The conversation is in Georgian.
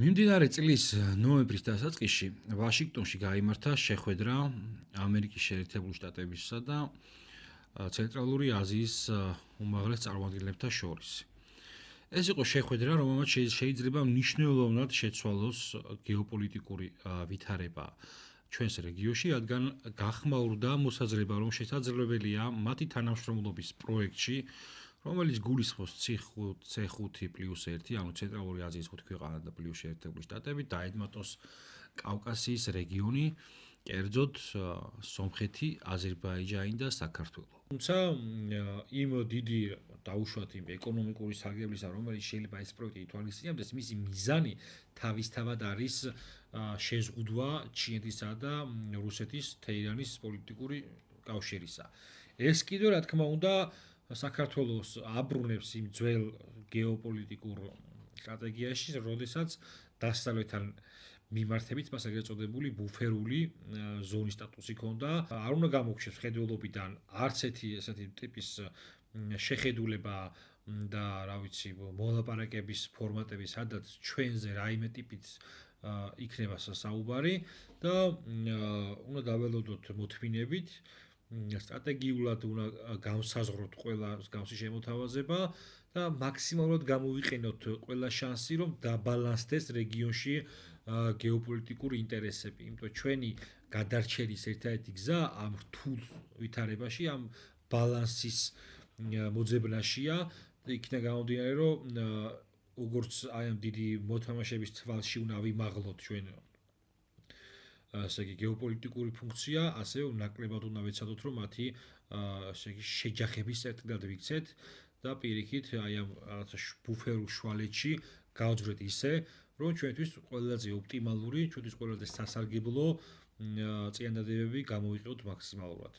მიმდინარე წლის ნოემბრის დასაწყისში ვაშინგტონში გაიმართა შეხვედრა ამერიკის შეერთებული შტატებისა და ცენტრალური აზიის უმაღლეს წარმომადგენლებთა შორის. ეს იყო შეხვედრა, რომელმაც შეიძლება მნიშვნელოვნად შეცვალოს გეოპოლიტიკური ვითარება ჩვენს რეგიონში, რადგან გახმაურდა მოსაზრება, რომ შესაძლებელია მათი თანამშრომლობის პროექტში, რომელიც გულისხმობს C5+1, ანუ ცენტრალური აზიის 5 ქვეყანა და პლუს შეერთებული შტატები, დაედმატოს კავკასიის რეგიონი, კერძოდ სომხეთი, აზერბაიჯანი და საქართველო. თუმცა იმ დიდი დაუშვათ იმ ეკონომიკური სარგებლისა, რომელიც შეიძლება ეს პროექტი ითვალისწინებდეს, მისი მიზანი თავისთავად არის შეზღუდვა ჩინეთისა და რუსეთის თეირანის პოლიტიკური კავშირისა. ეს კიდევ რა თქმა უნდა საქართველოს აბრუნებს იმ ძველ გეოპოლიტიკურ სტრატეგიაში, როდესაც დასავლეთთან მიმართებით მას ეგრეთ წოდებული ბუფერული ზონის სტატუსი ჰქონდა. არ უნდა გამოგჩეს ხედველობიდან არც ესეთი ტიპის შეხედულება და რა ვიცი, მოლაპარაკების ფორმატები, სადაც ჩვენზე რაიმე ტიპის იქნება საუბარი და უნდა დაველოდოთ მოთმინებით. სტრატეგიულად უნდა განსაზღვროთ ყველა მსგავსი შემოთავაზება და მაქსიმალურად გამოვიყენოთ ყველა შანსი, რომ დაბალანსდეს რეგიონში გეოპოლიტიკური ინტერესები. იმიტომ ჩვენი გადარჩენის ერთადერთი გზა ამ რთულ ვითარებაში, ამ ბალანსის მოძებნაშია და იქნა გამომდინარე, რომ როგორც აი ამ დიდი მოთამაშეების თვალში უნდა ვიმაღლოთ ჩვენ ასე იგი გეოპოლიტიკური ფუნქცია, ასევე ნაკლებად უნდა ვეცადოთ, რომ მათი ასე იგი შეჯახების წერტილად ვიქცეთ და პირიქით აი ამ რაღაცა ბუფერულ შუალედში გავძვრეთ ისე, რომ ჩვენთვის ყველაზე ოპტიმალური, ჩვენთვის ყველაზე სასარგებლო წინადადებები გამოვიყენოთ მაქსიმალურად.